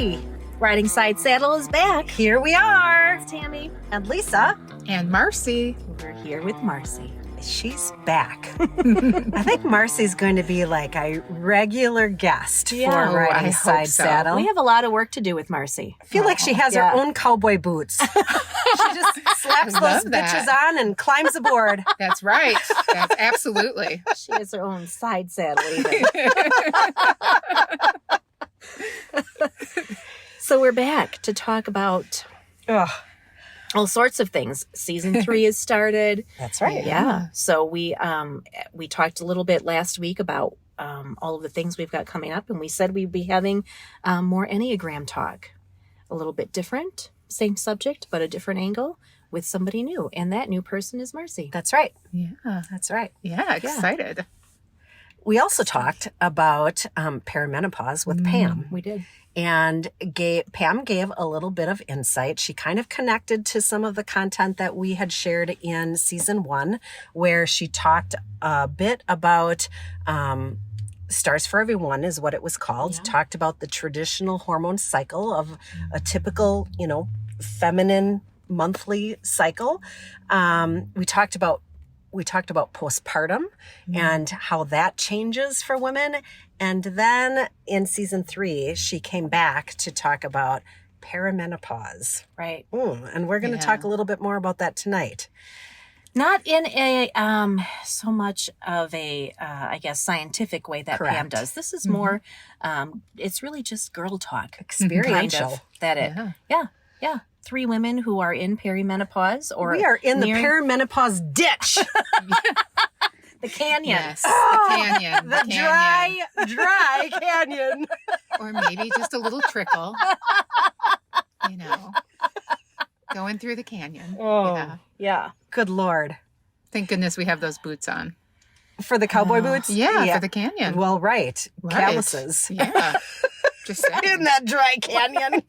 Hey, Riding Side Saddle is back. Here we are. It's Tammy. And Lisa. And Marcy. We're here with Marcy. She's back. I think Marcy's going to be like a regular guest for Riding Side Saddle. We have a lot of work to do with Marcy. I feel like she has her own cowboy boots. She just slaps those bitches on and climbs aboard. That's right. That's absolutely. She has her own side saddle even. So we're back to talk about all sorts of things. Season 3 has started. That's right. Yeah. So we talked a little bit last week about all of the things we've got coming up, and we said we'd be having more Enneagram talk. A little bit different, same subject, but a different angle with somebody new. And that new person is Marcy. That's right. Yeah. That's right. Yeah, excited. We also talked about perimenopause with Pam. We did. And Pam gave a little bit of insight. She kind of connected to some of the content that we had shared in season 1, where she talked a bit about Stars for Everyone is what it was called. Yeah. Talked about the traditional hormone cycle of a typical, feminine monthly cycle. We talked about postpartum and how that changes for women. And then in season 3, she came back to talk about perimenopause. Right. And we're going to talk a little bit more about that tonight. Not in a so much of a I guess scientific way that Pam does. This is more it's really just girl talk. Experiential. Kind of, that it. Yeah. 3 women who are in perimenopause or we are in the perimenopause ditch. The canyon. Yes, the canyon. The dry canyon. Or maybe just a little trickle. Going through the canyon. Yeah. Good Lord. Thank goodness we have those boots on. For the cowboy boots? Yeah, for the canyon. Well, right. Calluses. Yeah. Just saying. In that dry canyon.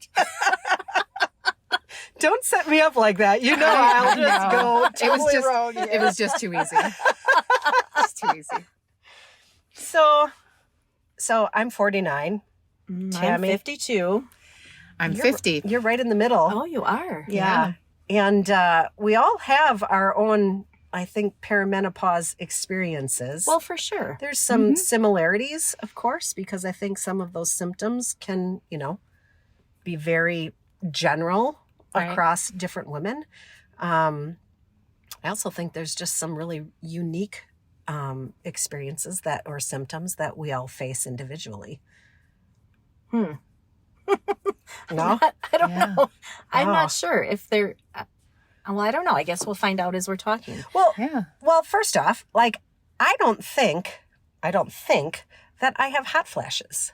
Don't set me up like that. I'll just go totally wrong. It was just too easy. Just too easy. So I'm 49. Tammy. I'm 52. I'm 50. You're right in the middle. Oh, you are. Yeah. And we all have our own, I think, perimenopause experiences. Well, for sure. There's some similarities, of course, because I think some of those symptoms can, be very general across different women. I also think there's just some really unique experiences or symptoms that we all face individually. No? I don't know. I'm not sure if they're... well, I don't know. I guess we'll find out as we're talking. Well, first off, I don't think that I have hot flashes.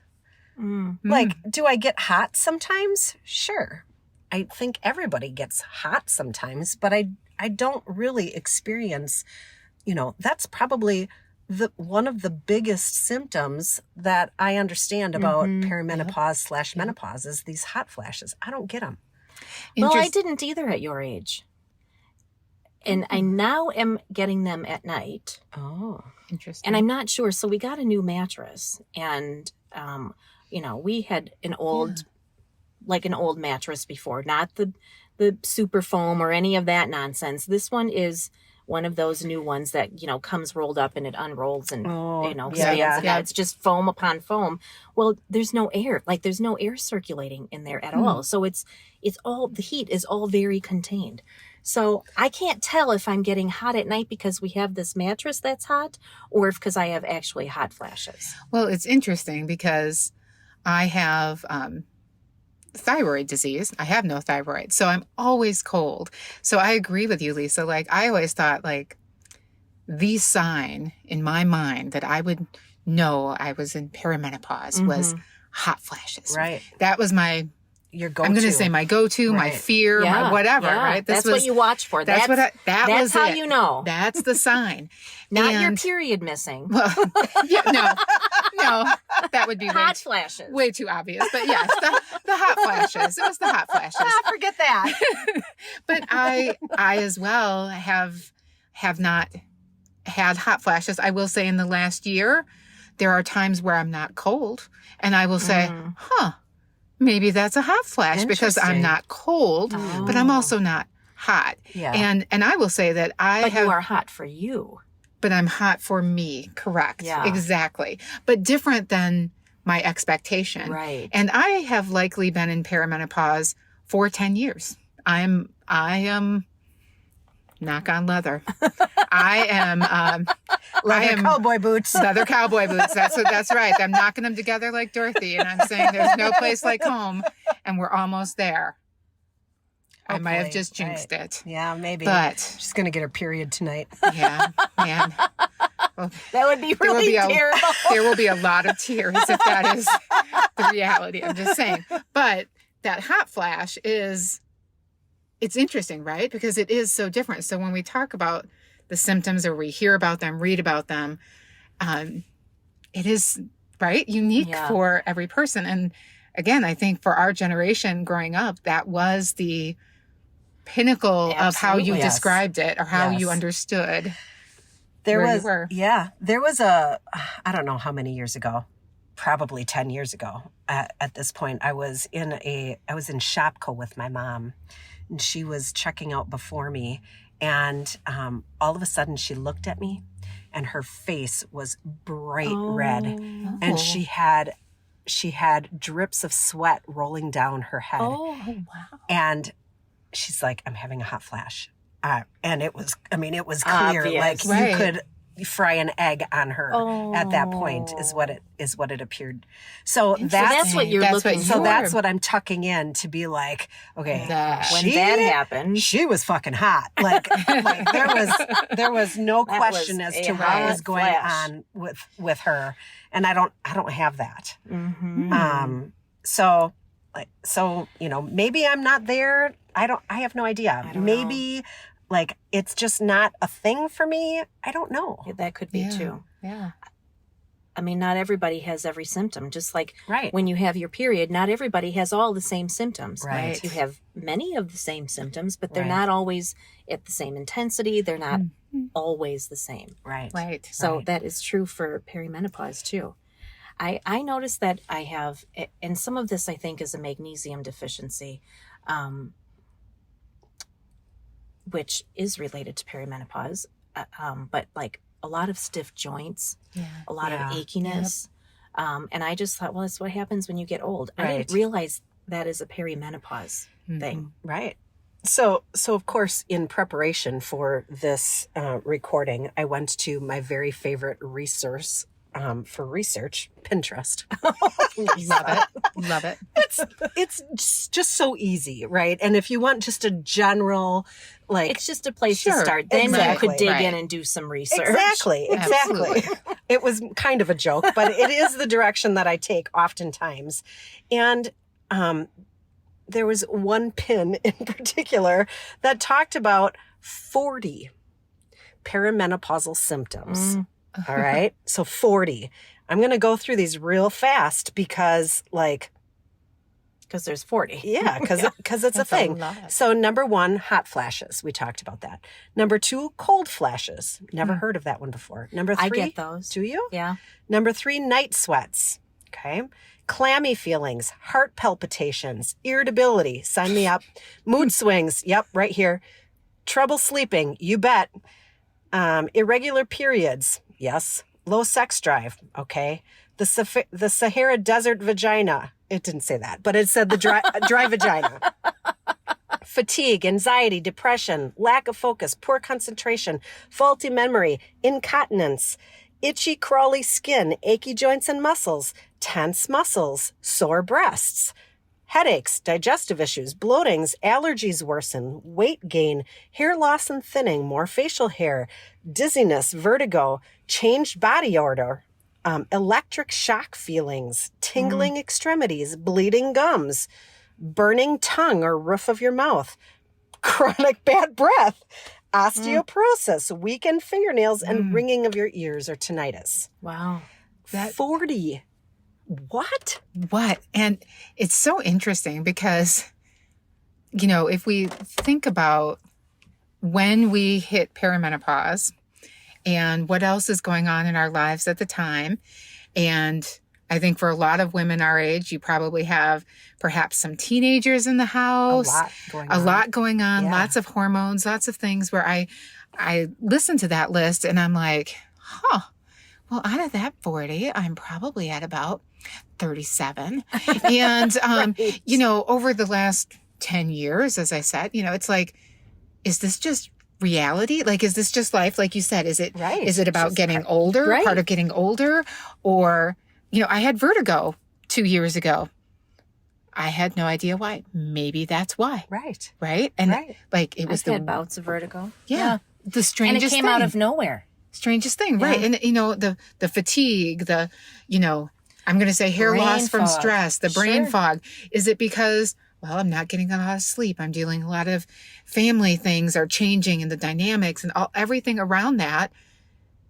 Do I get hot sometimes? Sure. I think everybody gets hot sometimes, but I don't really experience, that's probably one of the biggest symptoms that I understand about perimenopause / menopause is these hot flashes. I don't get them. Well, I didn't either at your age. And I now am getting them at night. Oh, interesting. And I'm not sure. So we got a new mattress and, we had an old mattress before, not the super foam or any of that nonsense. This one is one of those new ones that, comes rolled up and it unrolls and, stands and it's just foam upon foam. Well, there's no air, there's no air circulating in there at all. So it's all, the heat is all very contained. So I can't tell if I'm getting hot at night because we have this mattress that's hot or if because I have actually hot flashes. Well, it's interesting because I have thyroid disease. I have no thyroid, so I'm always cold. So I agree with you, Lisa. I always thought the sign in my mind that I would know I was in perimenopause was hot flashes. Right. That was your go-to. I'm going to say my go-to, my fear, my whatever, right? That's what you watch for. That's how you know. That's the sign. Not your period missing. Well, no, that would be hot flashes. Way too obvious. But yes, the hot flashes. It was the hot flashes. Forget that. But I as well have not had hot flashes. I will say in the last year, there are times where I'm not cold, and I will say, maybe that's a hot flash because I'm Interesting. not cold, but I'm also not hot. Yeah. And I will say that But you are hot for you. but I'm hot for me. Correct. Yeah. Exactly. But different than my expectation. Right. And I have likely been in perimenopause for 10 years. I am knock on leather. I am Cowboy boots. leather cowboy boots. That's right. I'm knocking them together like Dorothy, and I'm saying there's no place like home, and we're almost there. I might have Hopefully, just jinxed right. it. Yeah, maybe. But She's going to get her period tonight. yeah, man. Well, That would be really terrible. there will be a lot of tears if that is the reality. I'm just saying. But that hot flash it's interesting, right? Because it is so different. So when we talk about the symptoms or we hear about them, read about them, it is, right, unique for every person. And again, I think for our generation growing up, that was the pinnacle of how you Yes. described it or how you Yes. understood There where was, you were. there was I don't know how many years ago, probably 10 years ago. At this point, I was in Shopko with my mom, and she was checking out before me. And all of a sudden she looked at me and her face was bright red. And she had drips of sweat rolling down her head. Oh, wow. And she's like, I'm having a hot flash. And it was clear. Obvious. Like Right. you could fry an egg on her at that point is what it appeared. So that's what you're That's looking what for. so that's what I'm tucking in to be like, okay, when that happened. she was fucking hot. Like there was no That question was as a to what hot was going flash. on with her. And I don't have that. Mm-hmm. So maybe I'm not there. I have no idea. don't Maybe like it's just not a thing for me. I don't know. That could be too. Yeah. I mean, not everybody has every symptom. Just like Right. when you have your period, not everybody has all the same symptoms. Right. You have many of the same symptoms, but they're Right. not always at the same intensity. They're not always the same. Right. Right. So Right. that is true for perimenopause too. I noticed that I have, and some of this I think is a magnesium deficiency, which is related to perimenopause, but like a lot of stiff joints, a lot of achiness. And I just thought, well, that's what happens when you get old. I Right. didn't realize that is a perimenopause thing. Right. So of course, in preparation for this recording, I went to my very favorite resource for research, Pinterest. Love it. It's just so easy, right? And if you want just a general, like, It's just a place to Sure, start. Then exactly. you could dig Right. in and do some research. exactly. Absolutely. It was kind of a joke, but it is the direction that I take oftentimes. And there was one pin in particular that talked about 40 perimenopausal symptoms. All right. So 40. I'm going to go through these real fast because Because there's 40. yeah, because it's a That's thing. lot. So number 1, hot flashes. We talked about that. Number 2, cold flashes. Never heard of that one before. Number 3, I get those. do you? Yeah. Number 3, night sweats. Okay. Clammy feelings, heart palpitations, irritability. Sign me up. Mood swings. Yep, right here. Trouble sleeping. You bet. Irregular periods. Yes. Low sex drive. Okay. The Sahara Desert vagina. It didn't say that, but it said the dry vagina. Fatigue, anxiety, depression, lack of focus, poor concentration, faulty memory, incontinence, itchy, crawly skin, achy joints and muscles, tense muscles, sore breasts, headaches, digestive issues, bloatings, allergies worsen, weight gain, hair loss and thinning, more facial hair, dizziness, vertigo, changed body odor, electric shock feelings, tingling extremities, bleeding gums, burning tongue or roof of your mouth, chronic bad breath, osteoporosis, weakened fingernails, and ringing of your ears or tinnitus. Wow. 40. What? What? And it's so interesting because, if we think about when we hit perimenopause and what else is going on in our lives at the time and I think for a lot of women our age, you probably have perhaps some teenagers in the house, a lot going on, Yeah. lots of hormones, lots of things where I listen to that list and I'm like, well, out of that 40, I'm probably at about 37. And, Right. you know, over the last 10 years, as I said, you know, it's like, is this just reality? Like, is this just life? Like you said, is it about Just getting older, right. part of getting older? Or, you know, I had vertigo 2 years ago. I had no idea why. Maybe that's why. Right. Right. And Right. like, it was I've had bouts of vertigo. yeah, the And strangest it came thing. out of nowhere. Strangest thing. Right. Yeah. And, you know, the fatigue, you know, I'm going to say hair Brain loss from fog. stress, the brain Sure. fog. Is it because, well, I'm not getting a lot of sleep. I'm dealing a lot of family things are changing and the dynamics and everything around that.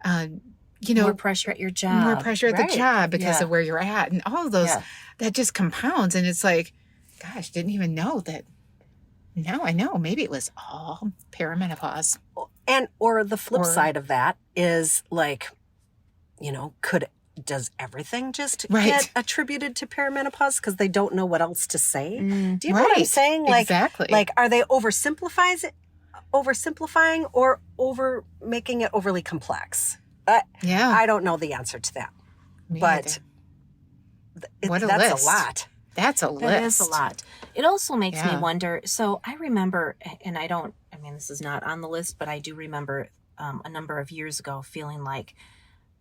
You know, More pressure at your job. more pressure at Right. the job because Yeah. of where you're at and all of those, Yeah. that just compounds. And it's like, gosh, didn't even know that. Now I know. Maybe it was all perimenopause. And or the flip Or- side of that is like, you know, does everything just Right. get attributed to perimenopause because they don't know what else to say? Mm. Do you know what I'm Right. saying? Like, Exactly. like are they oversimplifying or over making it overly complex? Yeah. I don't know the answer to that, Me but either. What a that's list. a lot. That's a list. That is a lot. It also makes Yeah. me wonder. So I remember, and I mean, this is not on the list, but I do remember a number of years ago feeling like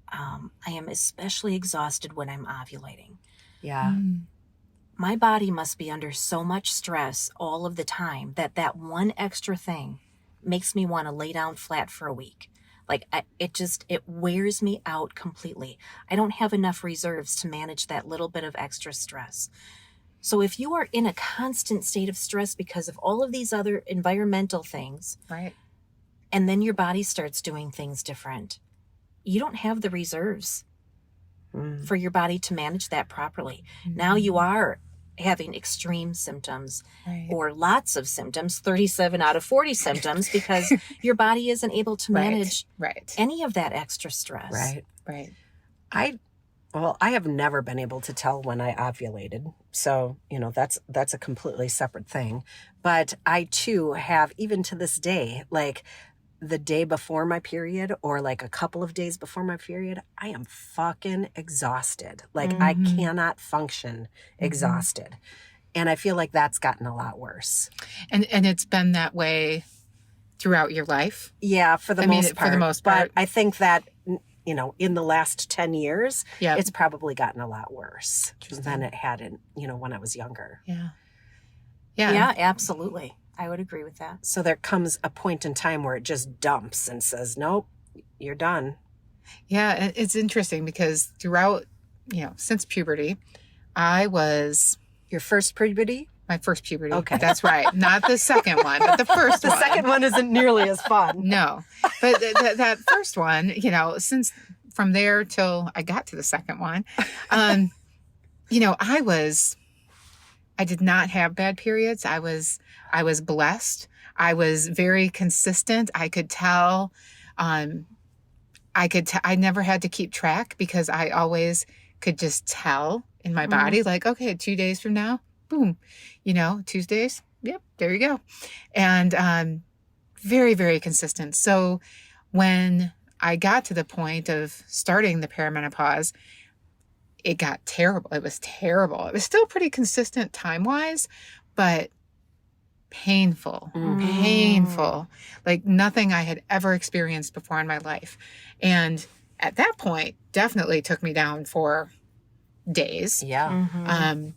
I am especially exhausted when I'm ovulating. Yeah. Mm. My body must be under so much stress all of the time that one extra thing makes me want to lay down flat for a week. Like it wears me out completely. I don't have enough reserves to manage that little bit of extra stress. So if you are in a constant state of stress because of all of these other environmental things, Right. and then your body starts doing things different, you don't have the reserves Mm. for your body to manage that properly. Now you are having extreme symptoms Right. or lots of symptoms, 37 out of 40 symptoms, because your body isn't able to manage Right. any of that extra stress. Right. Right. I have never been able to tell when I ovulated. So, you know, that's a completely separate thing. But I too have, even to this day, like the day before my period or like a couple of days before my period, I am fucking exhausted. Like I Mhm. cannot function exhausted. And I feel like that's gotten a lot worse. And it's been that way throughout your life. Yeah, for the I mean, most part. for the most part. But I think that, you know, in the last 10 years, Yeah. it's probably gotten a lot worse than it had in, you know, when I was younger. Yeah. Yeah, absolutely. I would agree with that. So there comes a point in time where it just dumps and says, nope, you're done. Yeah. It's interesting because throughout, you know, since puberty, I was Your first puberty? my first puberty. Okay. That's right. Not the second one, but the first The one. second one isn't nearly as fun. No, but that first one, you know, since from there till I got to the second one, you know, I did not have bad periods. I was blessed. I was very consistent. I could tell, I never had to keep track because I always could just tell in my body, like, okay, 2 days from now, boom, you know, Tuesdays. Yep. There you go. And, very, very consistent. So when I got to the point of starting the perimenopause, it got terrible. It was terrible. It was still pretty consistent time-wise, but painful, painful, like nothing I had ever experienced before in my life. And at that point, definitely took me down for days. Yeah. Mhm.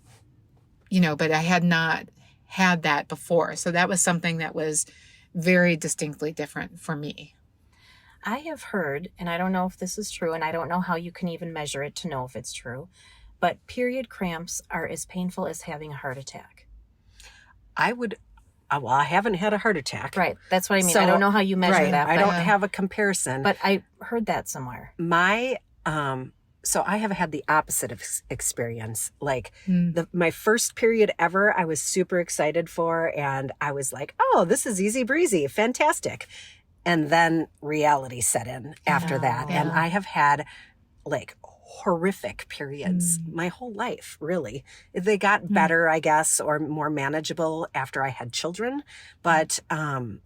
You know, but I had not had that before. So that was something that was very distinctly different for me. I have heard, and I don't know if this is true, and I don't know how you can even measure it to know if it's true, but period cramps are as painful as having a heart attack. Well, I haven't had a heart attack. Right. That's what I mean. So- I don't know how you measure Right. that. I But, don't have a comparison. but I heard that somewhere. My, so I have had the opposite of experience. Like Mm. my first period ever, I was super excited for, and I was like, oh, this is easy breezy, fantastic. And then reality set in after that. And Yeah. I have had like horrific periods my whole life, really. They got better, I guess, or more manageable after I had children. But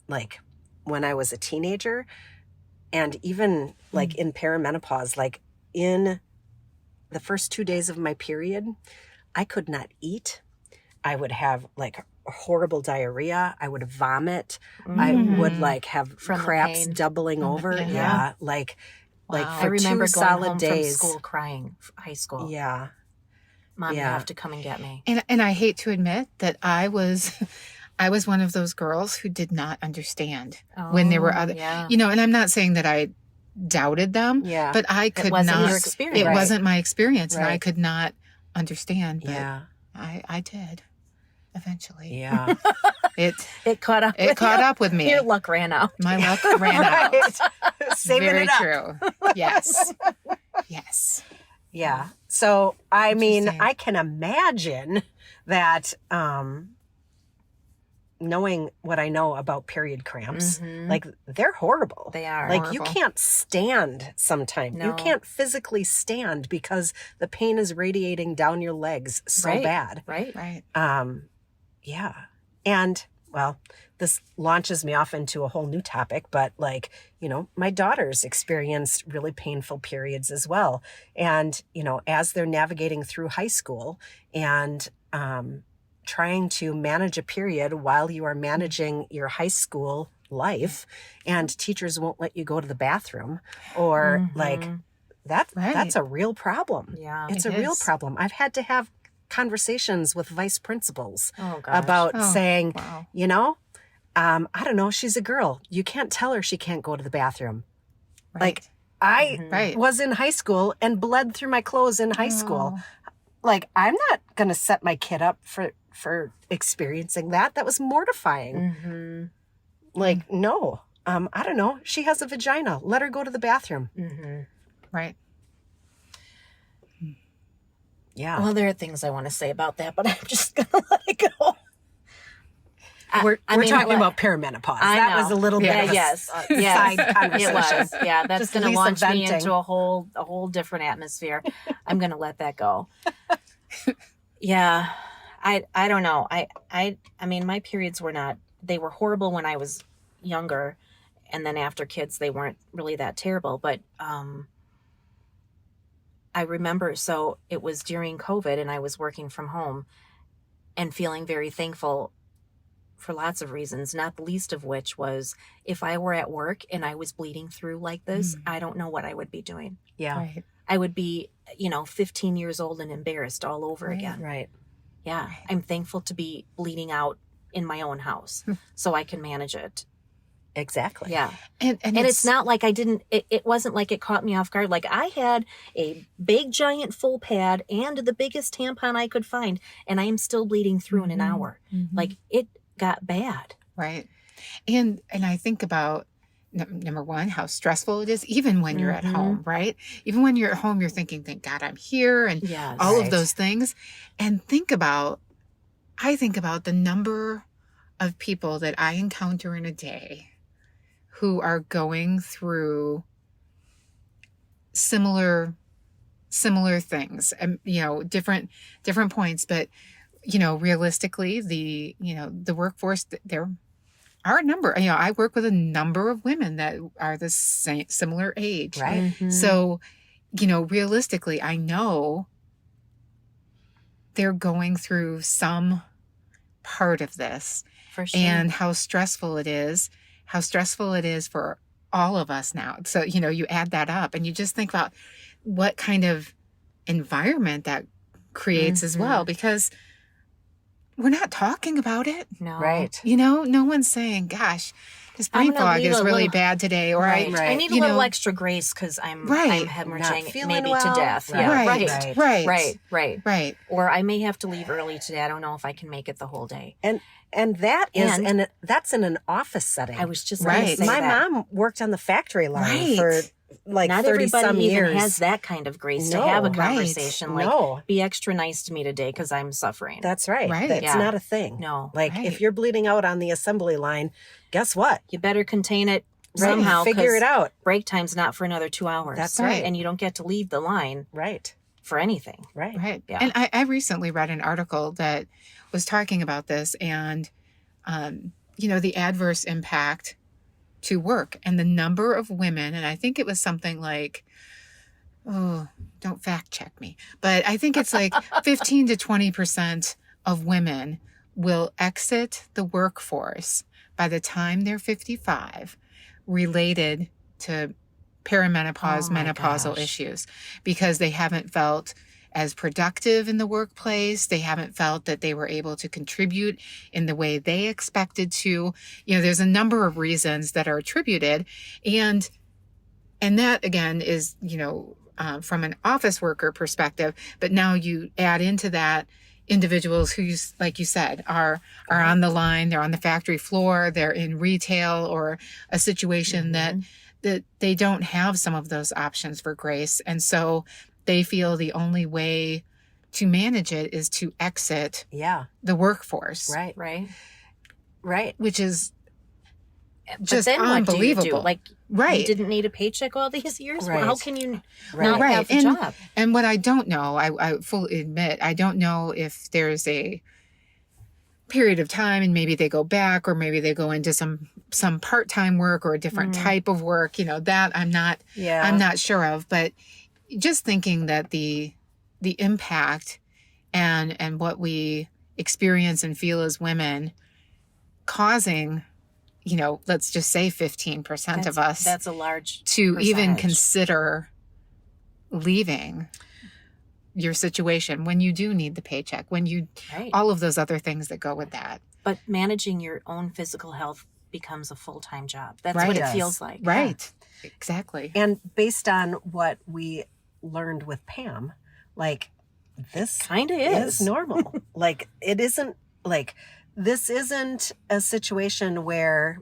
like when I was a teenager and even like in perimenopause, like in the first 2 days of my period, I could not eat. I would have like horrible diarrhea. I would vomit. I would like have From the cramps pain. doubling over. yeah. Yeah. Like I for remember 2 going solid home days. from school crying, high school. Yeah. Mom, you Yeah. have to come and get me. And I hate to admit that I was one of those girls who did not understand when there were other, yeah. you know, and I'm not saying that I doubted them, Yeah. but I could wasn't not, your experience. it Right. wasn't my experience and I Right. could not understand, but Yeah. I did eventually. Yeah. It It caught up with me. Your luck ran out. My luck ran out. Saving Very it up. true. Yes. Yes. Yeah. So, I mean, Interesting. I can imagine that knowing what I know about period cramps, like they're horrible. They are. Like you horrible. can't stand sometimes. You No. can't physically stand because the pain is radiating down your legs so Right. bad. Right? Right. Yeah. And well, this launches me off into a whole new topic, but like, you know, my daughters experienced really painful periods as well. And, you know, as they're navigating through high school and trying to manage a period while you are managing your high school life and teachers won't let you go to the bathroom or like that's Right. a real problem. Yeah. It's It a real is. problem. I've had to have conversations with vice principals Oh, gosh. about Oh, saying, wow. you know, I don't know, she's a girl. You can't tell her she can't go to the bathroom. Right. Like I Right. was in high school and bled through my clothes in high school. Oh. Like I'm not going to set my kid up for experiencing that. That was mortifying. Like no. I don't know. She has a vagina. Let her go to the bathroom. Right. Yeah. Well, there are things I want to say about that, but I'm just going to let it go. we're I mean, talking like- about perimenopause. I that know. was a little bit Yeah, of a yes. side It conversation. was. Yeah, that's Just going to Lisa launch me venting. into a whole different atmosphere. I'm going to let that go. Yeah. I don't know. I mean, my periods they were horrible when I was younger, and then after kids they weren't really that terrible, but I remember, so it was during COVID and I was working from home and feeling very thankful for lots of reasons, not the least of which was if I were at work and I was bleeding through like this, I don't know what I would be doing. Yeah. Right. I would be, 15 years old and embarrassed all over again. Right. Yeah. I'm thankful to be bleeding out in my own house so I can manage it. Exactly. Yeah. And It's not like I didn't, it wasn't like it caught me off guard. Like I had a big giant full pad and the biggest tampon I could find, and I am still bleeding through in an hour. Like it got bad. right. And I think about number one, how stressful it is, even when you're at home, right? Even when you're at home, you're thinking, thank God I'm here and Yes. all Right. of those things. And I think about the number of people that I encounter in a day who are going through similar things, and different points, but realistically, the workforce, there are a number. I work with a number of women that are the same similar age, Right. so realistically, I know they're going through some part of this, For sure. and how stressful it is for all of us now. So, you add that up and you just think about what kind of environment that creates as well, because we're not talking about it. No. Right. No one's saying, gosh, this I'm brain gonna fog need is a really little- bad today. Or Right. Right. I need a you little know- extra grace because I'm Right. hemorrhaging Not feeling maybe well. to death. Right. Yeah. Right. Right. Right. Right. Right. Or I may have to leave early today. I don't know if I can make it the whole day. And that is, And- and that's in an office setting. I was just Right. going to say My that. mom worked on the factory line Right. for like Not 30 everybody some even years. has that kind of grace to No. have a Right. conversation. Like, No. be extra nice to me today because I'm suffering. That's right. Right. That's Yeah. not a thing. No. Like Right. if you're bleeding out on the assembly line, guess what? You better contain it somehow, figure it 'cause out. break time's not for another 2 hours. That's right. And you don't get to leave the line Right. for anything. Right. Right. Yeah. And I recently read an article that was talking about this and, the adverse impact to work and the number of women. And I think it was something like, oh, don't fact check me, but I think it's like 15 to 20% of women will exit the workforce by the time they're 55 related to perimenopause, Oh my menopausal gosh. issues because they haven't felt as productive in the workplace. They haven't felt that they were able to contribute in the way they expected to. There's a number of reasons that are attributed. And that again is, from an office worker perspective, but now you add into that individuals who, like you said, are on the line, they're on the factory floor, they're in retail or a situation that they don't have some of those options for grace. And so they feel the only way to manage it is to exit the workforce. Right. Right. Right. Which is But just then what do you unbelievable. do? Like, right. you didn't need a paycheck all these years? Right. Well, how can you Right. not Right. have a job? And what I don't know, I fully admit, I don't know if there's a period of time and maybe they go back or maybe they go into some part-time work or a different type of work, that I'm not sure of. But just thinking that the impact and what we experience and feel as women causing, let's just say 15% of us That's a large to even percentage. consider leaving your situation when you do need the paycheck, when you, Right. all of those other things that go with that. But managing your own physical health becomes a full-time job. That's Right. what it Yes. feels like. Right. Exactly. And based on what we learned with Pam, like this Kind of is is. normal. Like it isn't like this isn't a situation where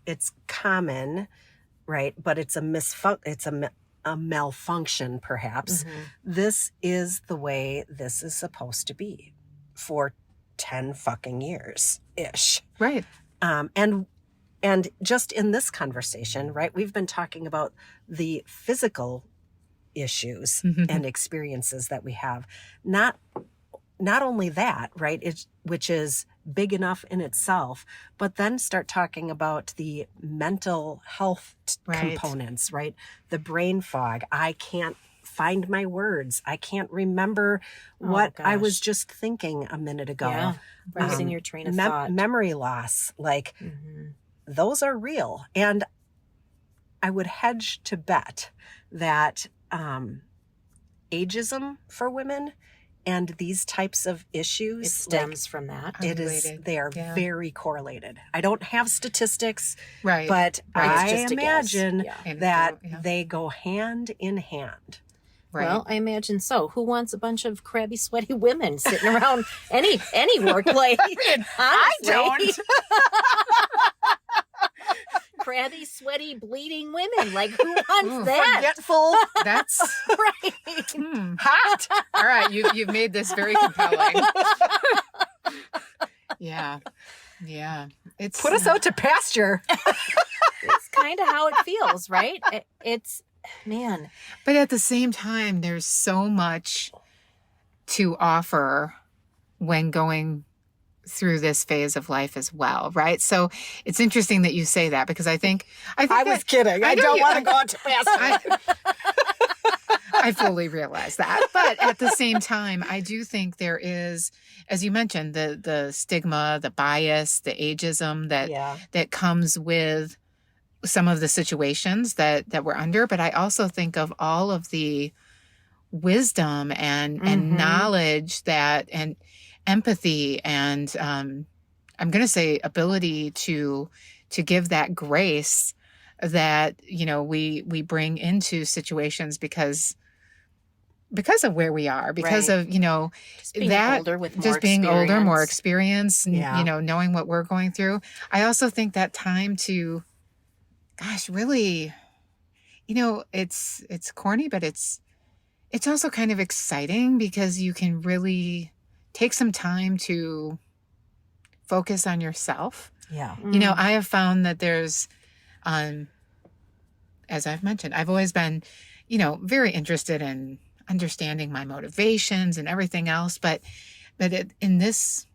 it's common, right? But it's a malfunction, perhaps. Mhm. This is the way this is supposed to be for 10 fucking years ish. Right. And just in this conversation, right, we've been talking about the physical issues and experiences that we have. Not only that, right, which is big enough in itself, but then start talking about the mental health Right. components, right? The brain fog. I can't find my words. I can't remember what I was gosh. just thinking a minute ago. Yeah. Losing your train of thought. Memory loss, like Mhm. those are real. And I would hedge to bet that ageism for women and these types of issues, It stems from that. they are Yeah. very correlated. I don't have statistics, Right. but Right. I It's just a guess. imagine Yeah. that Yeah. they go hand in hand. Right. Well, I imagine so. Who wants a bunch of crabby, sweaty women sitting around any workplace? Honestly. Crabby, sweaty, bleeding women. Like, who wants Ooh, that? Forgetful, That's Right. hot. all right. You've made this very compelling. Yeah. Yeah. It's Put us out to pasture. It's kind of how it feels, right? It's, man. But at the same time, there's so much to offer when going through this phase of life as well, right? So it's interesting that you say that because I think I was kidding. I know don't you- want to go out to pasture. I fully realize that. But at the same time, I do think there is, as you mentioned, the stigma, the bias, the ageism that comes with some of the situations that we're under. But I also think of all of the wisdom and knowledge and empathy and I'm going to say ability to give that grace that we bring into situations because of where we are, because Right. of Just being that older with more just being older, more experience. experience, Yeah. knowing what we're going through. I also think that time to, gosh, really, it's corny, but it's also kind of exciting because you can really take some time to focus on yourself. Yeah. I have found that there's As I've mentioned, I've always been, very interested in understanding my motivations and everything else. But in this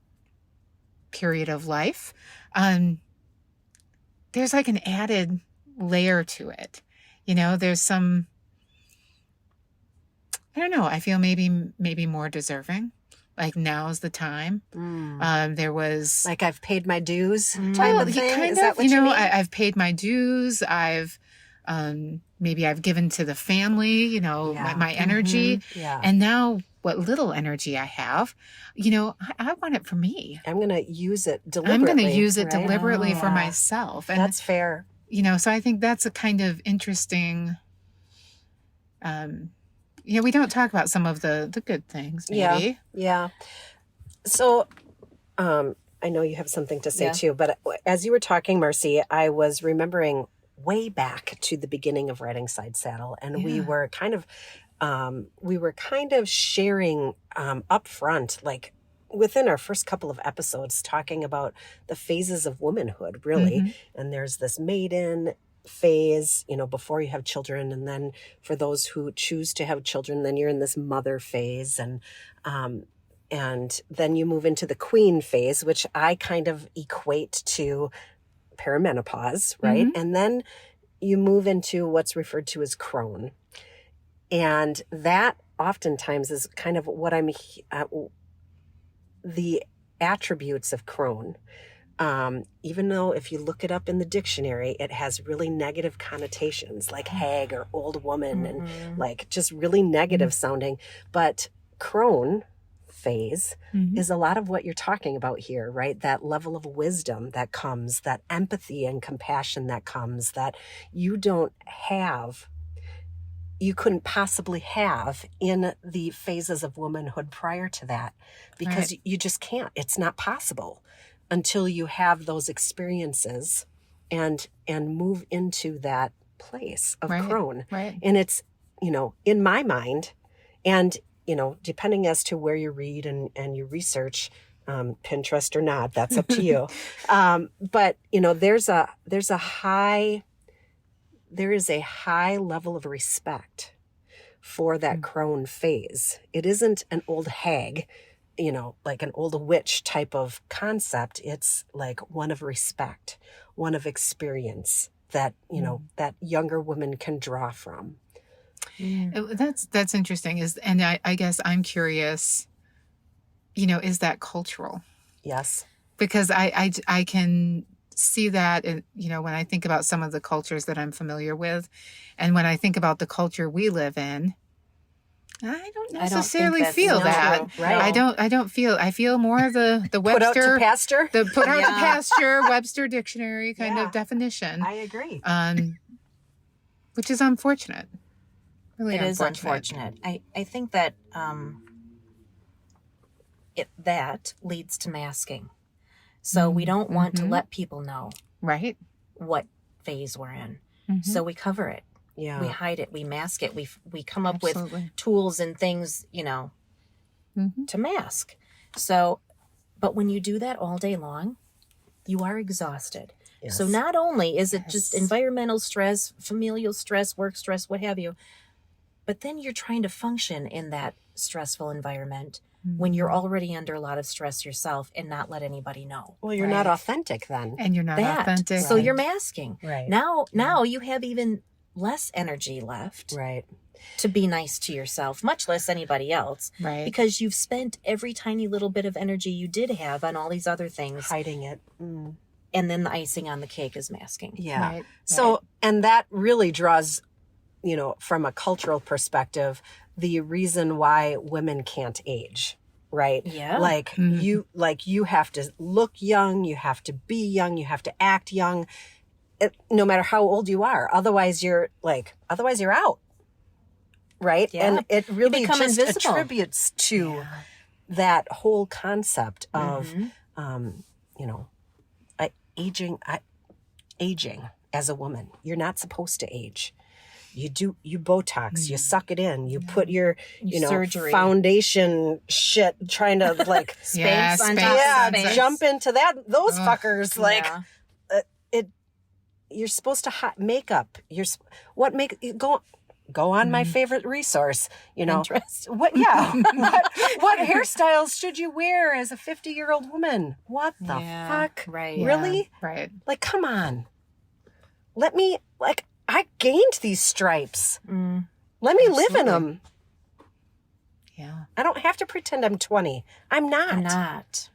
period of life, there's like an added layer to it. There's some, I don't know, I feel maybe more deserving. Like now's the time. There was like I've paid my dues type of thing. Is that what you mean? I've paid my dues. I've maybe I've given to the family, my energy. Yeah. And now what little energy I have, I want it for me. I'm going to use it deliberately. I'm going to use it right? deliberately for myself. And that's fair. So I think that's a kind of interesting, we don't talk about some of the good things, maybe. Yeah. So, I know you have something to say too, but as you were talking, Marcy, I was remembering way back to the beginning of writing Side Saddle, and we were kind of sharing up front, like within our first couple of episodes, talking about the phases of womanhood, really. And there's this maiden phase, before you have children, and then for those who choose to have children, then you're in this mother phase, and then you move into the queen phase, which I kind of equate to perimenopause, right? And then you move into what's referred to as crone, and that oftentimes is kind of what the attributes of crone. Even though if you look it up in the dictionary, it has really negative connotations, like hag or old woman, and like just really negative sounding. But crone phase is a lot of what you're talking about here, right? That level of wisdom that comes, that empathy and compassion that comes, that you couldn't possibly have in the phases of womanhood prior to that, because you just can't. It's not possible until you have those experiences and move into that place of crone. Right. And it's, in my mind, and, depending as to where you read and you research, Pinterest or not, that's up to you. But, there is a high level of respect for that crone phase. It isn't an old hag, like an old witch type of concept. It's like one of respect, one of experience that, that younger women can draw from. That's interesting. And I guess I'm curious, is that cultural? Yes. Because I can see that, when I think about some of the cultures that I'm familiar with, and when I think about the culture we live in, I don't necessarily feel that. Right. I feel more the Webster put out to pasture, to pasture Webster dictionary kind of definition. I agree. Which is unfortunate. Really it is unfortunate. I think that that leads to masking. So we don't want to let people know what phase we're in. So we cover it. Yeah. We hide it. We mask it. We come up with tools and things, to mask. So, but when you do that all day long, you are exhausted. Yes. So not only is it just environmental stress, familial stress, work stress, what have you, but then you're trying to function in that stressful environment when you're already under a lot of stress yourself and not let anybody know. Well, you're not authentic then. And you're not authentic. So you're masking. Right. Now you have even less energy left. Right. To be nice to yourself, much less anybody else. Right. Because you've spent every tiny little bit of energy you did have on all these other things. Hiding it. And then the icing on the cake is masking. Yeah. Right. So, and that really draws, from a cultural perspective, the reason why women can't age, right? Yeah. Like you have to look young, you have to be young, you have to act young, no matter how old you are. Otherwise you're out. Right. Yeah. And it really just invisible. Attributes to that whole concept of, aging as a woman. You're not supposed to age. You Botox, you suck it in, you put your, surgery. Foundation shit, trying to like space on top of space. jump into those fuckers. you're supposed to make up. Go on my favorite resource, Pinterest. what hairstyles should you wear as a 50-year-old woman? What the fuck? Right. Really? Yeah, right. Like, come on. Let me, I gained these stripes. Let me live in them. Yeah. I don't have to pretend I'm 20. I'm not.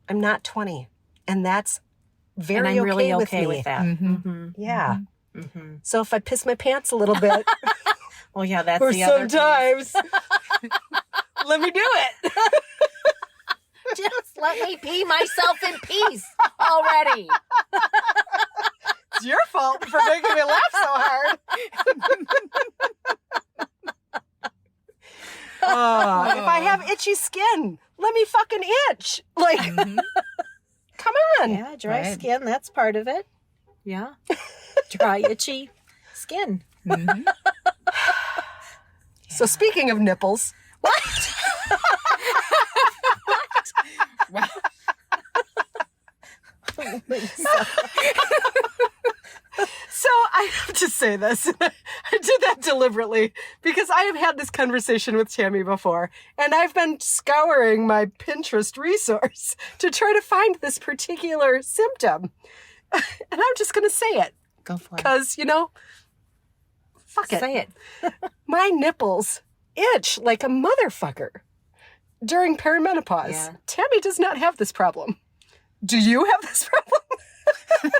I'm not 20. And that's very and I'm really with okay me. with that. Mm-hmm. Yeah. Mm-hmm. So if I piss my pants a little bit, Well, yeah, that's or the other sometimes, let me do it. Just let me pee myself in peace already. It's your fault for making me laugh so hard. If I have itchy skin, let me fucking itch. Like, come on. Yeah, dry Right. skin, that's part of it. Yeah. Dry, itchy skin. Mm-hmm. So speaking of nipples, What? Wow. so I have to say this. I did that deliberately because I have had this conversation with Tammy before, and I've been scouring my Pinterest resource to try to find this particular symptom. And I'm just going to say it Go for it. because, fuck it. Say it. My nipples itch like a motherfucker during perimenopause. Yeah. Tammy does not have this problem. Do you have this problem?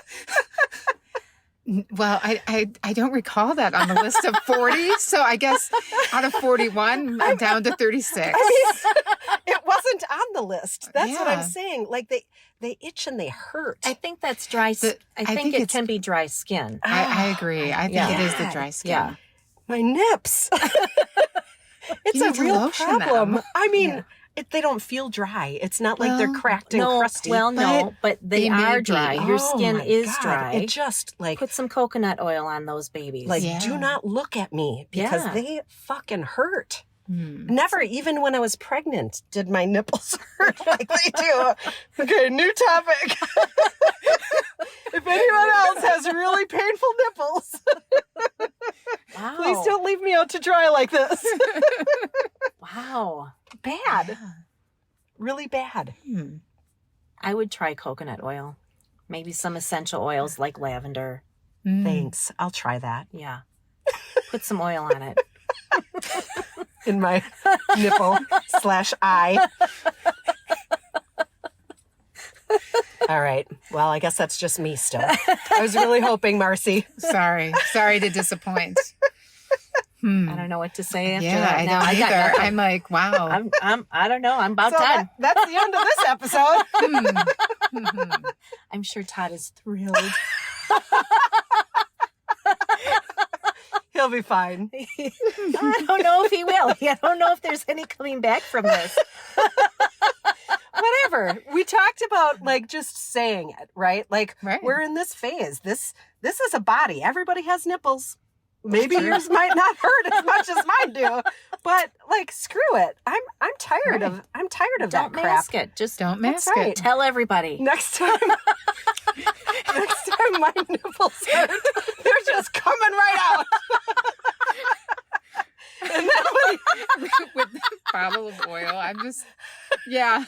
Well, I don't recall that on the list of 40. So I guess out of 41, I'm down to 36. I mean, it wasn't on the list. That's what I'm Yeah. saying. Like they itch and they hurt. I think that's dry. I think think it it's- can be dry skin. I agree. I think Yeah. it is the dry skin. Yeah. My nips. It's You a need to real lotion problem. them. I mean, Yeah. they don't feel dry. It's not like they're Well, cracked and No, crusty. well, no, but they they may are be. dry. Your Oh skin my is God. dry. It just Put some coconut oil on those babies. Yeah. do not look at me because Yeah. they fucking hurt. Hmm. Never, even when I was pregnant, did my nipples hurt like they do. Okay, new topic. If anyone else has really painful nipples, wow. please don't leave me out to dry like this. Wow. Bad. Yeah. Really bad. Hmm. I would try coconut oil. Maybe some essential oils like lavender. Mm. Thanks. I'll try that Yeah. Put some oil on it. in my nipple / eye. All right. Well, I guess that's just me still. I was really hoping, Marcy. Sorry to disappoint. I don't know what to say after Yeah, that. I Now don't I got either. nothing. I'm like, wow. I don't know. I'm about So done. that's the end of this episode. I'm sure Todd is thrilled. He'll be fine. I don't know if he will. I don't know if there's any coming back from this. Whatever. We talked about just saying it, right? Like Right. we're in this phase. This is a body. Everybody has nipples. Maybe yours might not hurt as much as mine do, but screw it. I'm tired of that Don't crap. mask it. Just Don't mask right. it. tell everybody. Next time my nipples hurt, they're just coming right out. And then With the bottle of oil, I'm just, yeah.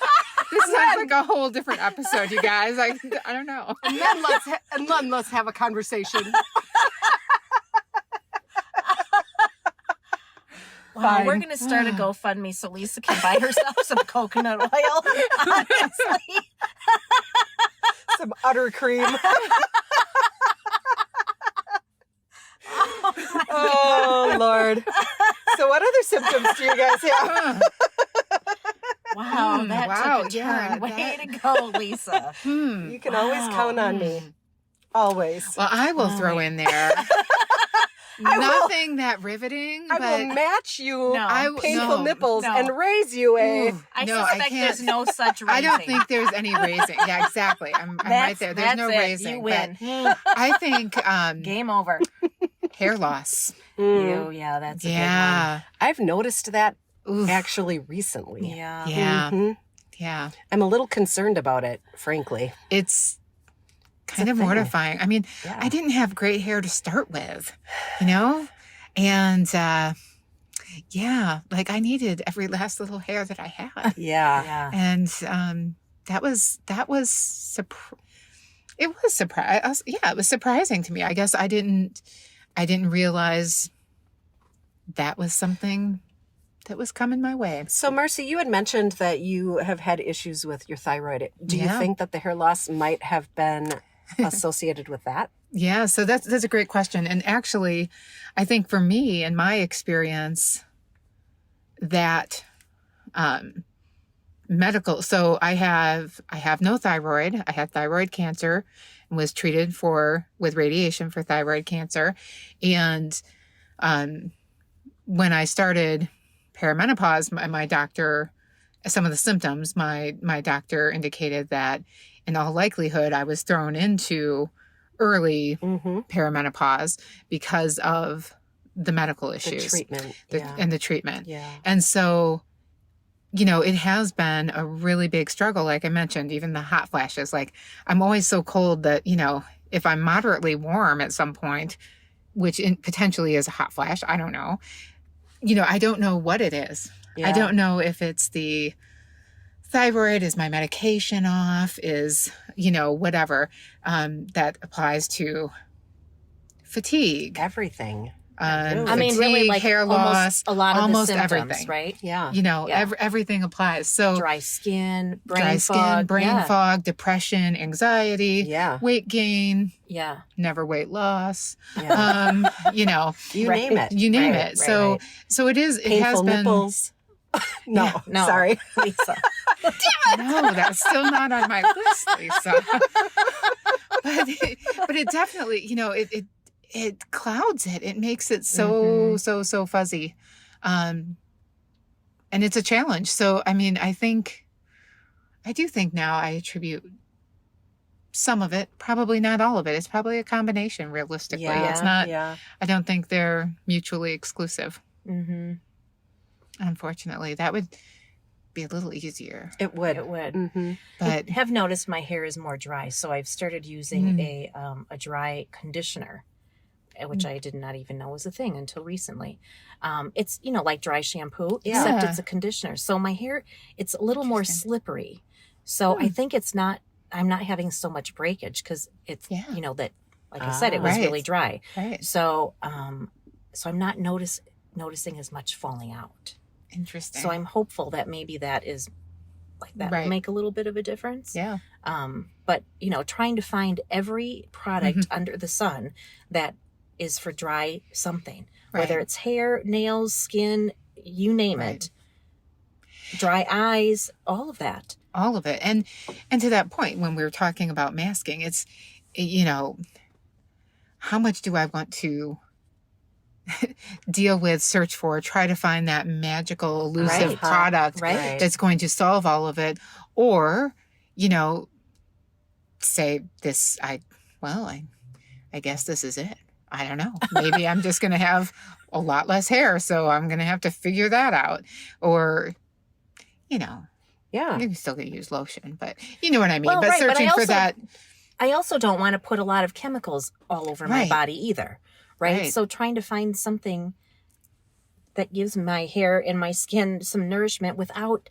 This sounds like a whole different episode, you guys. I don't know. then let's have a conversation. Wow, we're Fine. going to start a GoFundMe so Lisa can buy herself some coconut oil. Honestly. Some utter cream. Oh, Lord. So what other symptoms do you guys have? Wow, that wow, took a turn. yeah, Way that- to go, Lisa. You can always Wow. count on me. Always. Well, I will throw in there. Nothing that riveting, I but will match you No. painful No, nipples no. and raise you a... Ooh, I no, suspect can't. there's no such raising. I don't think there's any raising. Yeah, exactly. I'm right there. There's no that's it. raising. You win. But I think Game over. hair loss. You, yeah, that's a Yeah. I've noticed that Oof. actually big recently. one. Yeah. Yeah. Mhm. Yeah. I'm a little concerned about it, frankly. It's kind of mortifying. I mean, I didn't have great hair to start with, you know? And like I needed every last little hair that I had. Yeah. And it was surprising to me. I guess I didn't realize that was something that was coming my way. So, Marcy, you had mentioned that you have had issues with your thyroid. Do you think that the hair loss might have been associated with that? Yeah, so that's a great question. And actually, I think for me, in my experience, that medical. So I have no thyroid. I had thyroid cancer and was treated with radiation for thyroid cancer. And when I started perimenopause, my doctor, some of the symptoms, my doctor indicated that in all likelihood I was thrown into early perimenopause because of the medical issues, the treatment, and the treatment. Yeah. And so, it has been a really big struggle. Like I mentioned, even the hot flashes, like I'm always so cold that, if I'm moderately warm at some point, which potentially is a hot flash, I don't know. I don't know what it is. Yeah. I don't know if it's the thyroid, is my medication off, is, whatever, that applies to fatigue. Everything. I mean, really, like hair loss, a lot of almost the symptoms, everything, right? Yeah. Everything applies. So dry skin, brain fog, depression, anxiety, weight gain, never weight loss. Yeah. You name it. You name it. So it is. Painful it has been. Nipples. No, sorry, Lisa. Damn it! No, that's still not on my list, Lisa. but it definitely, it clouds it. It makes it so fuzzy. And it's a challenge. So, I mean, I do think now I attribute some of it, probably not all of it. It's probably a combination, realistically. It's not, I don't think they're mutually exclusive. Mm-hmm. Unfortunately, that would be a little easier. It would. Mm-hmm. But I have noticed my hair is more dry. So I've started using a dry conditioner, which I did not even know was a thing until recently. It's, like dry shampoo, except it's a conditioner. So my hair, it's a little more slippery. So I think I'm not having so much breakage because it's, that, like I said, it was really dry. Right. So, so I'm not noticing as much falling out. Interesting. So I'm hopeful that maybe that will make a little bit of a difference. Yeah. But, trying to find every product under the sun that is for dry something, whether it's hair, nails, skin, you name it, dry eyes, all of that. All of it. And to that point, when we were talking about masking, it's, how much do I want to deal with, search for, try to find that magical, elusive product that's going to solve all of it? Or, say this, I guess this is it. I don't know. Maybe I'm just going to have a lot less hair, so I'm going to have to figure that out. Or, you're still going to use lotion, but you know what I mean. Well, but searching for that. I also don't want to put a lot of chemicals all over my body either. Right? So trying to find something that gives my hair and my skin some nourishment without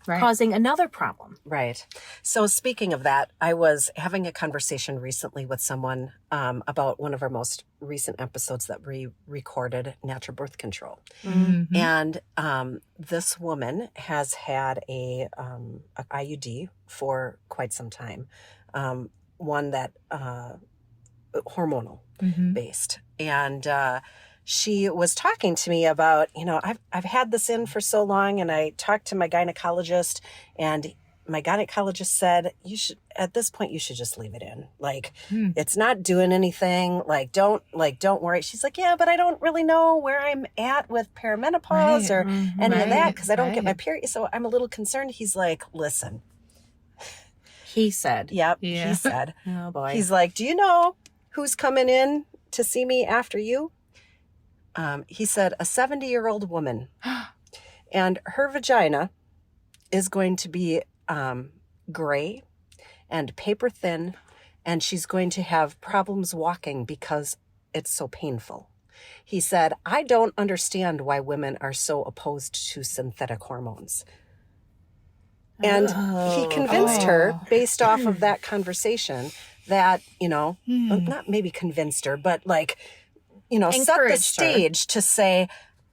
causing another problem. Right. So speaking of that, I was having a conversation recently with someone about one of our most recent episodes that we recorded, natural birth control. Mm-hmm. And this woman has had a IUD for quite some time, one that hormonal based. And she was talking to me about, I've had this in for so long, and I talked to my gynecologist, and my gynecologist said, at this point, you should just leave it in. Like, it's not doing anything. Don't worry. She's like, yeah, but I don't really know where I'm at with perimenopause or any of that, because I don't get my period. So I'm a little concerned. He's like, listen. He said. Yep. Yeah. He said. Oh, boy. He's like, do you know who's coming in to see me after you? He said, a 70-year-old woman. And her vagina is going to be gray and paper thin and she's going to have problems walking because it's so painful. He said, I don't understand why women are so opposed to synthetic hormones. And he convinced her, based off of that conversation, that, not maybe convinced her, but like, set the stage to say,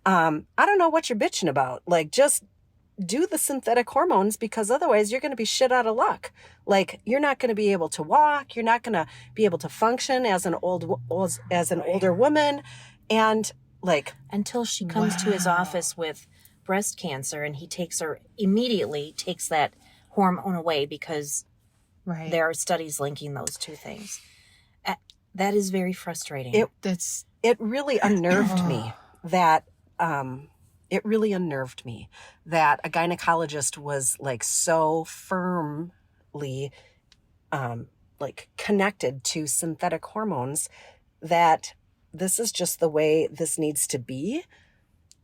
I don't know what you're bitching about. Like, just do the synthetic hormones, because otherwise you're going to be shit out of luck. Like, you're not going to be able to walk. You're not going to be able to function as an older woman. And like, until she comes to his office with breast cancer, and he immediately takes that hormone away, because there are studies linking those two things. That is very frustrating. It really unnerved me that a gynecologist was like so firmly like connected to synthetic hormones that this is just the way this needs to be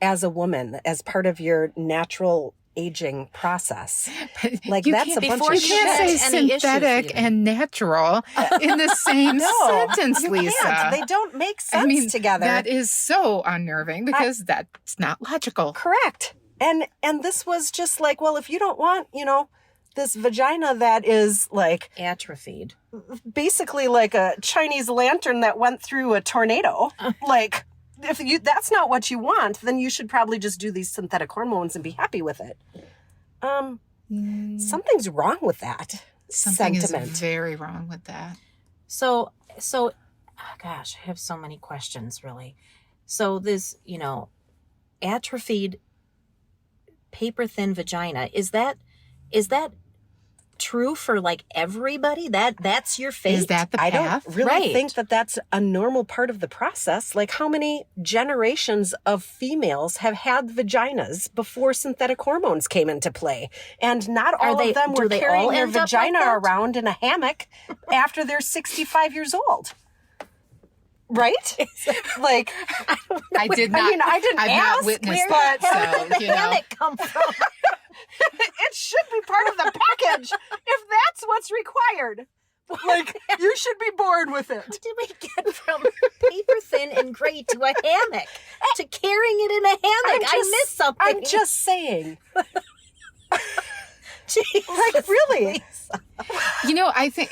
as a woman, as part of your natural aging process. Like, that's a bunch of shit. You can't say synthetic and natural in the same sentence, Lisa. Can't. They don't make sense together. That is so unnerving, because that's not logical. Correct. And this was just like, well, if you don't want, this vagina that is like atrophied, basically like a Chinese lantern that went through a tornado, like, if that's not what you want, then you should probably just do these synthetic hormones and be happy with it. Something's wrong with that. Something sentiment. is very wrong with that. So, gosh, I have so many questions, really. So this, atrophied paper thin vagina, is that true for like everybody? That's your fate? Is that the path? I don't really think that that's a normal part of the process. Like, how many generations of females have had vaginas before synthetic hormones came into play? And not all of them were carrying their vagina around in a hammock after they're 65 years old. Right? Like, I did not. I mean, I didn't ask. Not witnessed that. Where did the hammock come from? It should be part of the package if that's what's required. Like, you should be born with it. How did we get from paper thin and gray to a hammock to carrying it in a hammock? I missed something. I'm just saying. Jesus, like, really? I think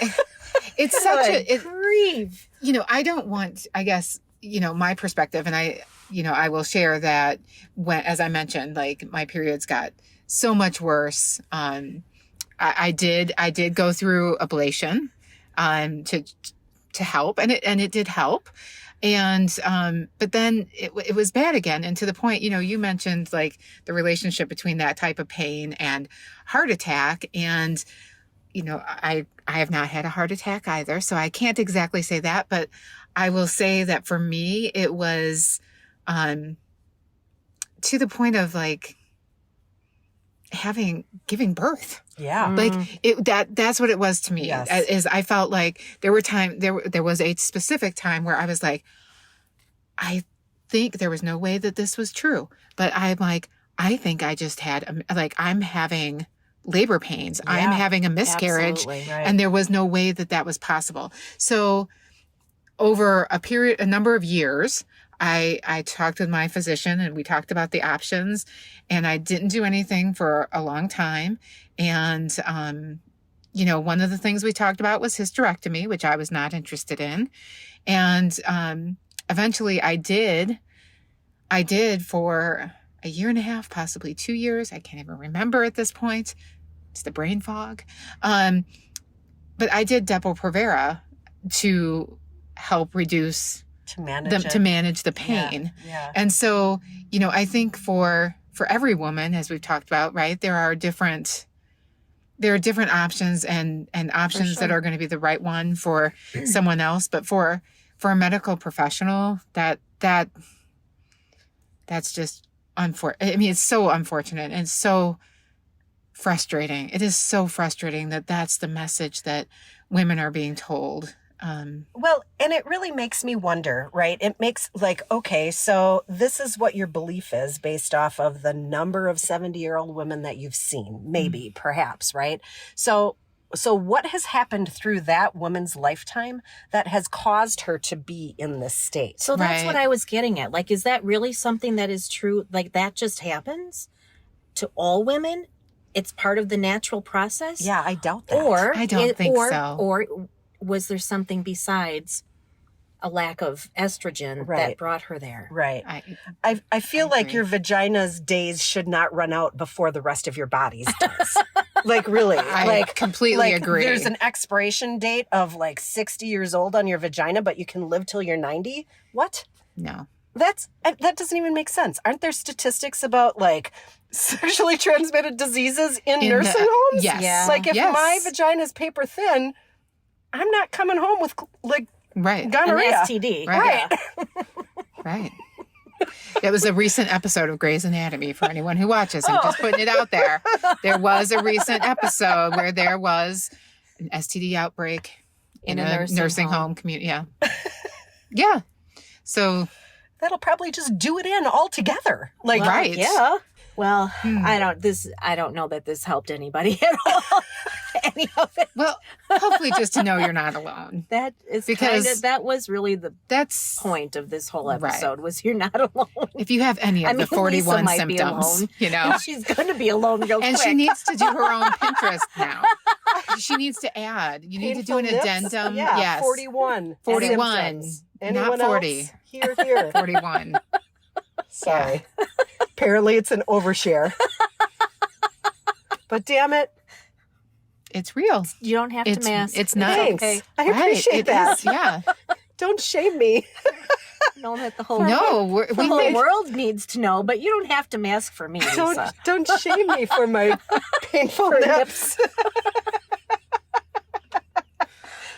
it's such a grieve. I don't want, I guess, my perspective, and I will share that as I mentioned, like, my periods got so much worse. I did go through ablation to help, and it did help. And but then it was bad again, and to the point, you mentioned like the relationship between that type of pain and heart attack, and I have not had a heart attack either, so I can't exactly say that, but I will say that for me it was to the point of like giving birth. Yeah. Like that's what it was to me. Yes. Is I felt like there was a specific time where I was like, I think there was no way that this was true, but I'm like, I think I just had I'm having labor pains. Yeah, I'm having a miscarriage, right. and there was no way that was possible. So over a number of years, I talked with my physician, and we talked about the options, and I didn't do anything for a long time. And, one of the things we talked about was hysterectomy, which I was not interested in. And, eventually I did for a year and a half, possibly 2 years. I can't even remember at this point. It's the brain fog. But I did Depo-Provera to help reduce to manage the pain. Yeah. And so, I think for every woman, as we've talked about, right, there are different options and options that are going to be the right one for someone else. But for a medical professional, that's just unfortunate. I mean, it's so unfortunate and so frustrating. It is so frustrating that that's the message that women are being told. Well, and it really makes me wonder, right? It makes like, okay, so this is what your belief is based off of the number of 70-year-old women that you've seen, maybe, perhaps, right? So So what has happened through that woman's lifetime that has caused her to be in this state? So that's what Right. I was getting at. Like, is that really something that is true? Like, that just happens to all women? It's part of the natural process? Yeah, I doubt that. Or I don't think so. Or was there something besides a lack of estrogen Right. that brought her there? Right. I I feel I like agree. your vagina's days should not run out before the rest of your body's does. Like, really. I completely agree. There's an expiration date of like 60 years old on your vagina, but you can live till you're 90. What? No. That doesn't even make sense. Aren't there statistics about like sexually transmitted diseases in nursing homes? Yes. Yeah. Like if Yes. my vagina's paper thin, I'm not coming home with like Right. An gonorrhea. STD. Right. Yeah. Right. It was a recent episode of Grey's Anatomy for anyone who watches. I'm just putting it out there. There was a recent episode where there was an STD outbreak in a nursing home community. Yeah. Yeah. So, That'll probably just do it in altogether. Like, Well, right. Yeah. Well, I don't know that this helped anybody at all. Any of it. well, hopefully just to know you're not alone. That is Because- that was really the That's point of this whole Right. episode was you're not alone. if you have any of I mean, the 41 Lisa might be symptoms, alone. you know. She's gonna be alone real And quick. she needs to do her own Pinterest now. She needs to add. You need to do an painful nips? addendum. Yeah, Yes. 41. 41, symptoms. not Anyone 40. else? Here. 41. Sorry. Apparently it's an overshare. But damn it. It's real. You don't have to It's- mask. it's not- Thanks. Okay. I appreciate It that. is, yeah. Don't shame me. Know that the whole No, the we whole think world needs to know, but you don't have to mask for me, Lisa. Don't shame me for my painful nips.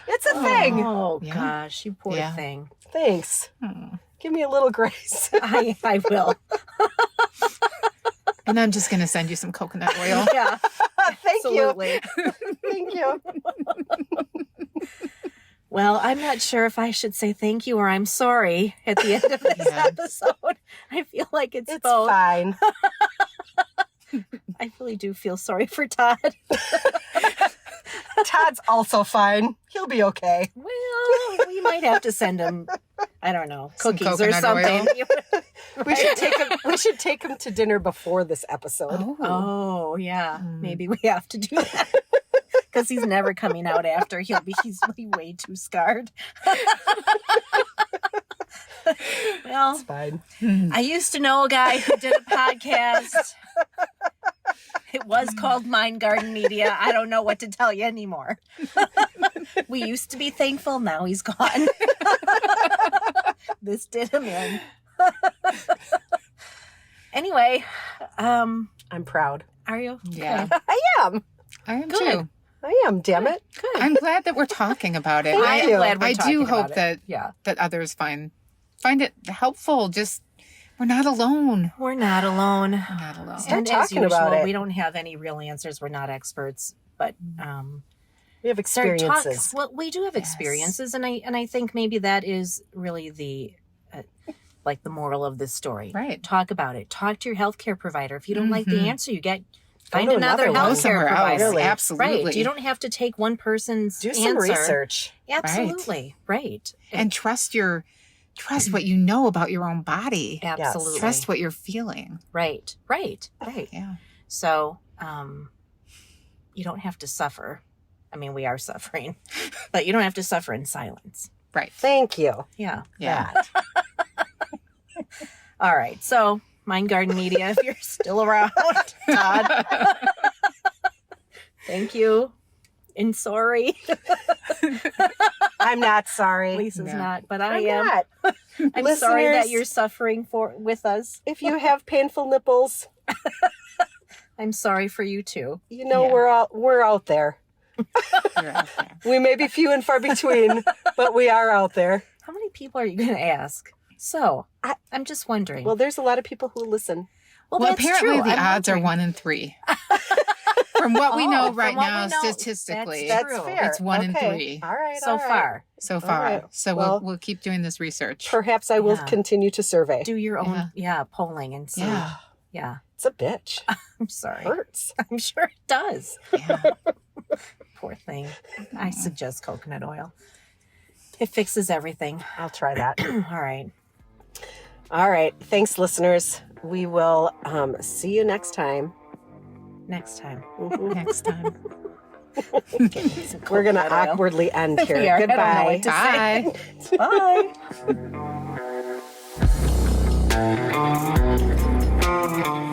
It's a thing. Oh Yeah. gosh, you poor Yeah. thing. Thanks. Hmm. Give me a little grace. I will. And I'm just going to send you some coconut oil. Yeah, Thank absolutely. you. Thank you. Well, I'm not sure if I should say thank you or I'm sorry at the end of this Yeah. episode. I feel like it's It's both. fine. I really do feel sorry for Todd. Todd's also fine. He'll be okay. Well, we might have to send him, I don't know, Some cookies or coconut oil. something. We should take him to dinner before this episode. Oh. Oh, yeah. Mm. Maybe we have to do that. Because he's never coming out after. He's way too scarred. Well, It's fine. I used to know a guy who did a podcast. It was called Mind Garden Media. I don't know what to tell you anymore. We used to be thankful. Now he's gone. This did him in. Anyway, I'm proud. are you? Yeah. Okay. I am. I am Good. too. I am, damn it. Good. I'm glad that we're talking about it. Thank I am you. glad we're I talking do about hope it. that Yeah. that others find it helpful. Just we're not alone. We're not alone. We're not alone. Start And as talking usual, about it. we don't have any real answers. We're not experts, but We have start experiences. well, we do have Yes. experiences, and I think maybe that is really the like the moral of this story. Right. Talk about it. Talk to your healthcare provider. If you don't like the Mhm. answer, you get Go find to another another one. Go healthcare somewhere else. provider. Really. Absolutely. Right. You don't have to take one person's Do answer. some research. Absolutely. Right. And trust what you know about your own body. Absolutely. Trust what you're feeling. Right. Right. Right. Yeah. So, you don't have to suffer. I mean, we are suffering, but you don't have to suffer in silence. Right. Thank you. Yeah. Yeah. That. All right. So, Mind Garden Media, if you're still around, Todd, thank you. And sorry. I'm not sorry. Lisa's No. not, but I I'm am. not. I'm sorry that Listeners- you're suffering with us. If you have painful nipples, I'm sorry for you too. you know Yeah. we're out there. You're out there. We may be few and far between, but we are out there. How many people are you going to ask? So, I'm just wondering. Well, there's a lot of people who listen. Well, that's apparently true. the I'm odds are wondering. 1 in 3. From what we Oh, know from right what now, we know, statistically, That's That's true. fair. It's 1 in Okay. 3 All right. So all right. far. so All far. right. So Well- we'll keep doing this research. Perhaps I will Yeah. continue to survey. Do your own, Yeah. polling and see. Yeah. Yeah. It's a bitch. I'm sorry. Hurts. I'm sure it does. Yeah. Poor thing. I suggest coconut oil. It fixes everything. I'll try that. All right. All right. Thanks, listeners. We will see you next time. Next time. Next time. We're going to awkwardly end here. We are. Goodbye. I don't know what to say. Bye. Bye.